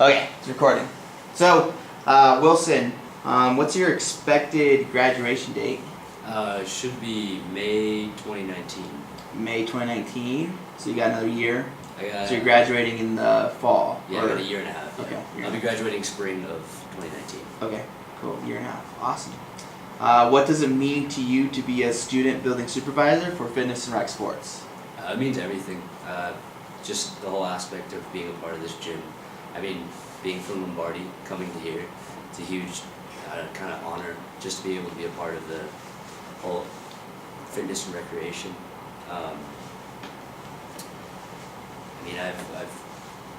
Okay, it's recording. So, Wilson, what's your expected graduation date? Should be May 2019. May 2019. So you got another year. So you're got graduating in the fall. Yeah, I got a year and a half. Yeah. Okay. I'll be graduating spring of 2019. Okay, cool. Year and a half. Awesome. What does it mean to you to be a student building supervisor for fitness and rec sports? It means everything. Just the whole aspect of being a part of this gym. I mean, being from Lombardi, coming to here, it's a huge kind of honor just to be able to be a part of the whole fitness and recreation. I mean, I've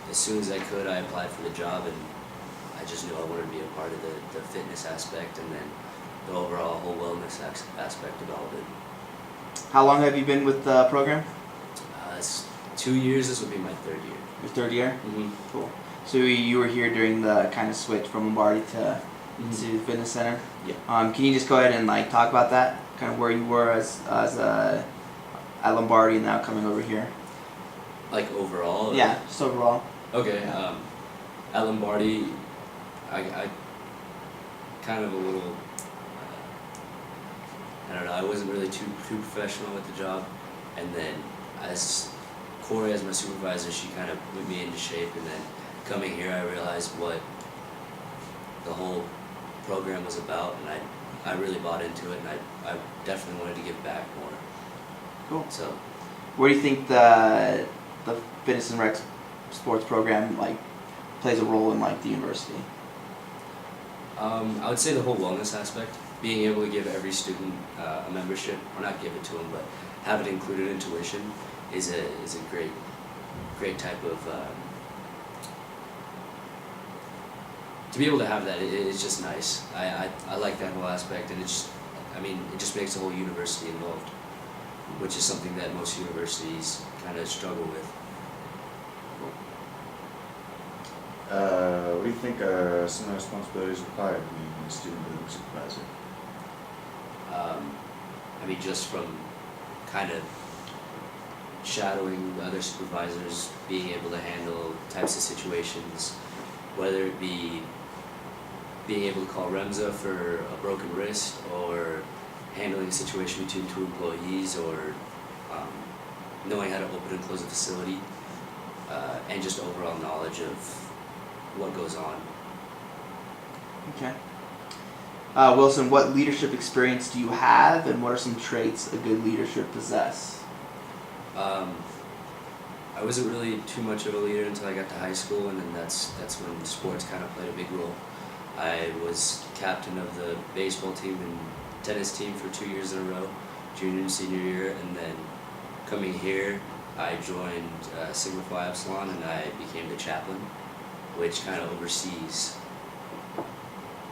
as soon as I could, I applied for the job, and I just knew I wanted to be a part of the fitness aspect, and then the overall whole wellness aspect of all of it. How long have you been with the program? It's 2 years. This will be my third year. Your third year? Mm-hmm. Cool. So you were here during the kind of switch from Lombardi to the fitness center? Yeah. Can you just go ahead and talk about that? Kind of where you were as at Lombardi and now coming over here? Like overall? Yeah, just overall. Okay. At Lombardi, I kind of a little, I don't know, I wasn't really too professional with the job, and then as Corey, as my supervisor, she kind of put me into shape, and then coming here I realized what the whole program was about, and I really bought into it, and I definitely wanted to give back more. Cool. So, Where do you think the fitness and rec sports program plays a role in the university? I would say the whole wellness aspect, being able to give every student a membership, or not give it to them, but have it included in tuition, is a great type of to be able to have that. It's just nice. I like that whole aspect, and it just makes the whole university involved, which is something that most universities kind of struggle with. What do you think are some of the responsibilities required of being a student building supervisor? Just from kind of shadowing the other supervisors, being able to handle types of situations, whether it be being able to call Remza for a broken wrist, or handling a situation between two employees, or knowing how to open and close a facility, and just overall knowledge of what goes on. Okay. Wilson, what leadership experience do you have, and what are some traits a good leader should possess? I wasn't really too much of a leader until I got to high school, and then that's when sports kind of played a big role. I was captain of the baseball team and tennis team for 2 years in a row, junior and senior year, and then coming here, I joined Sigma Phi Epsilon, and I became the chaplain, which kind of oversees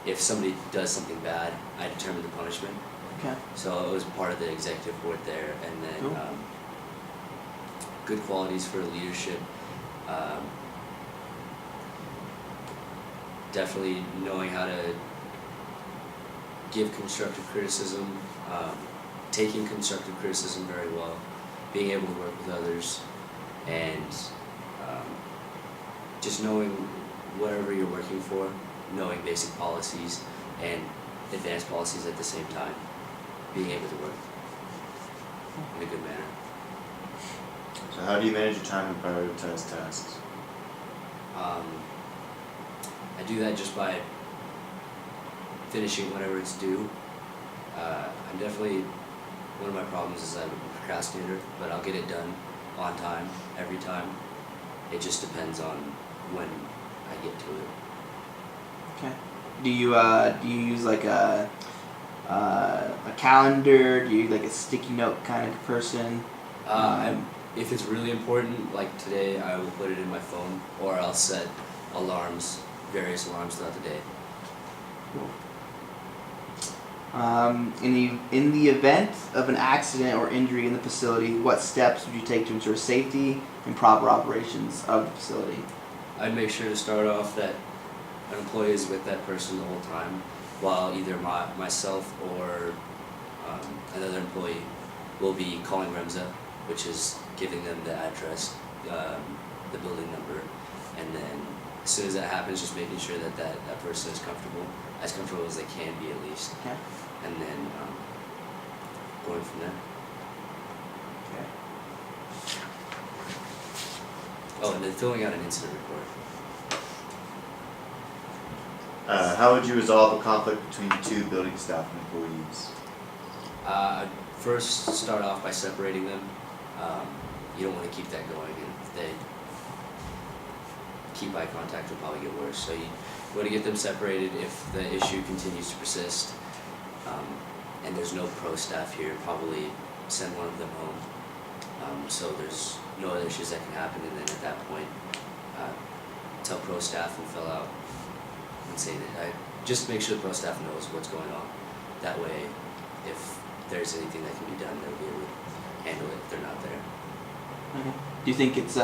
if somebody does something bad, I determine the punishment. Okay. So I was part of the executive board there, and then Cool. Good qualities for leadership. Definitely knowing how to give constructive criticism, taking constructive criticism very well, being able to work with others, and just knowing whatever you're working for, knowing basic policies and advanced policies at the same time, being able to work in a good manner. So how do you manage your time and prioritize tasks? I do that just by finishing whenever it's due. I'm definitely, one of my problems is I'm a procrastinator, but I'll get it done on time, every time. It just depends on when I get to it. Okay. Do you use a calendar? Do you a sticky note kind of person? If it's really important, like today, I will put it in my phone, or I'll set alarms, various alarms throughout the day. Cool. In the event of an accident or injury in the facility, what steps would you take to ensure safety and proper operations of the facility? I'd make sure to start off that an employee is with that person the whole time, while either myself or another employee will be calling Remza, which is giving them the address, the building number, and then as soon as that happens, just making sure that that person is comfortable as they can be at least, Okay. and then going from there. Okay. Oh, and then filling out an incident report. How would you resolve a conflict between two building staff and employees? I'd first start off by separating them. You don't want to keep that going, and if they keep eye contact, it'll probably get worse. So you want to get them separated if the issue continues to persist. And there's no pro staff here, probably send one of them home. So there's no other issues that can happen, and then at that point, tell pro staff and fill out and say that just make sure the pro staff knows what's going on. That way, if there's anything that can be done, they'll be able to handle it if they're not there. Okay. Do you think it's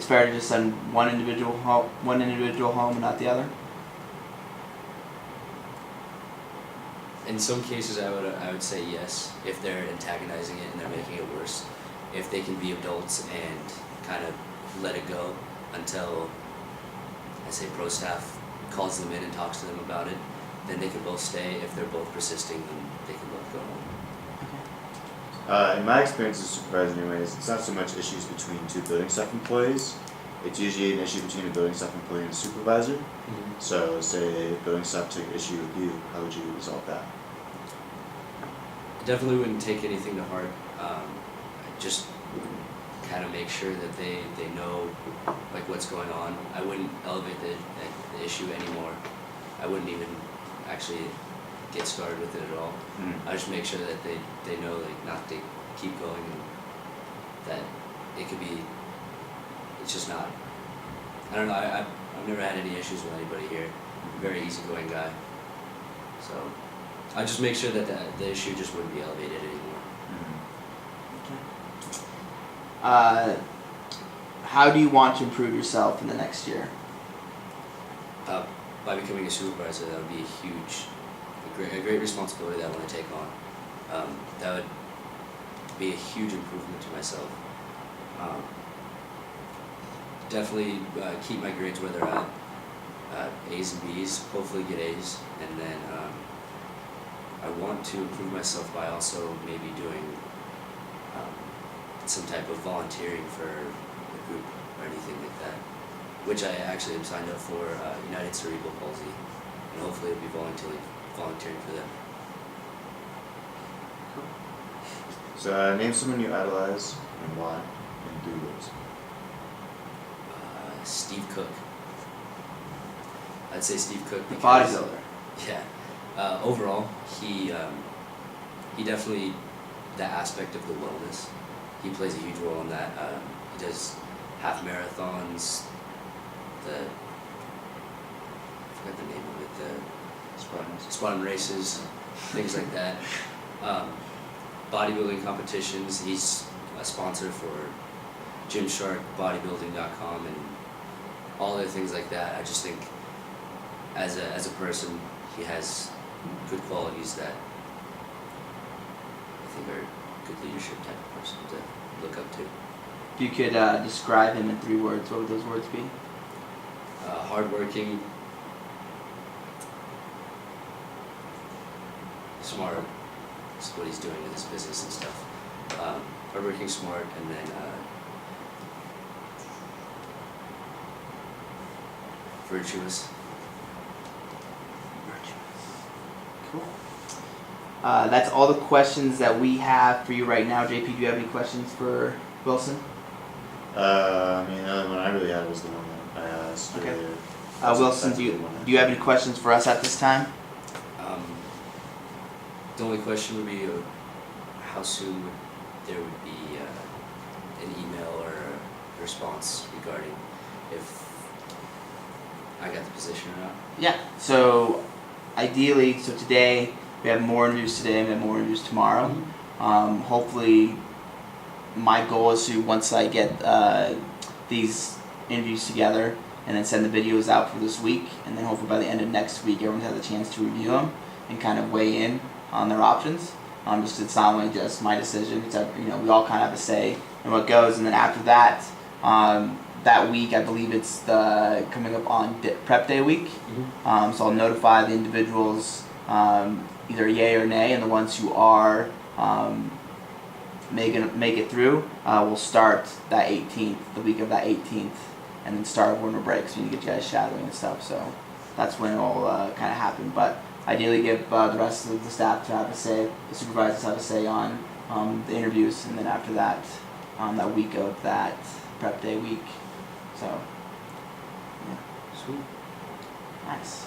fair to just send one individual home and not the other? In some cases, I would say yes, if they're antagonizing it and they're making it worse. If they can be adults and kind of let it go until, I say, pro staff calls them in and talks to them about it, then they can both stay. If they're both persisting, then they can both go home. In my experience as a supervisor anyways, it's not so much issues between two building staff employees. It's usually an issue between a building staff employee and a supervisor. Mm-hmm. So say a building staff took issue with you, how would you resolve that? Definitely wouldn't take anything to heart. Just kind of make sure that they know like what's going on. I wouldn't elevate the issue anymore. I wouldn't even actually get started with it at all. I just make sure that they know like not to keep going, and that it could be. It's just not. I don't know. I've never had any issues with anybody here. I'm a very easygoing guy. So I just make sure that the issue just wouldn't be elevated anymore. How do you want to improve yourself in the next year? By becoming a supervisor, that would be a great responsibility that I want to take on. That would be a huge improvement to myself. Definitely keep my grades where they're at. A's and B's, hopefully get A's, and then I want to improve myself by also maybe doing some type of volunteering for a group or anything like that, which I actually am signed up for United Cerebral Palsy, and hopefully I'll be volunteering for them. So name someone you idolize and why, and do those. Steve Cook. I'd say Steve Cook The because bodybuilder. yeah, overall he definitely, that aspect of the wellness, he plays a huge role in that. He does half marathons, I forgot the name of it, the Spartan races, things like that. Bodybuilding competitions. He's a sponsor for Gymshark, bodybuilding.com, and all other things like that. I just think as a person, he has good qualities that I think are good leadership type of person to look up to. If you could describe him in 3 words, what would those words be? Hardworking, smart. Is what he's doing with his business and stuff. Hardworking, smart, and then virtuous. Cool. That's all the questions that we have for you right now. JP, do you have any questions for Wilson? I mean, the only one I really had was the one that I asked Okay. earlier. Wilson, That's do the one I- you have any questions for us at this time? The only question would be how soon there would be an email or a response regarding if I got the position or not. Yeah. So ideally, today we have more interviews today and we have more interviews tomorrow. Hopefully, my goal is to, once I get these interviews together and then send the videos out for this week, and then hopefully by the end of next week everyone has a chance to review them and kind of weigh in on their options. Just 'cause it's not only just my decision; it's we all kind of have a say in what goes. And then after that, that week, I believe it's coming up on prep day week. So I'll notify the individuals either yay or nay, and the ones who are make it through will start that 18th, the week of that 18th, and then start winter breaks when you get you guys shadowing and stuff. So that's when it'll kind of happen. But ideally, give the rest of the staff to have a say, the supervisors have a say on the interviews, and then after that, that week of that prep day week. So, yeah. Sweet. Nice.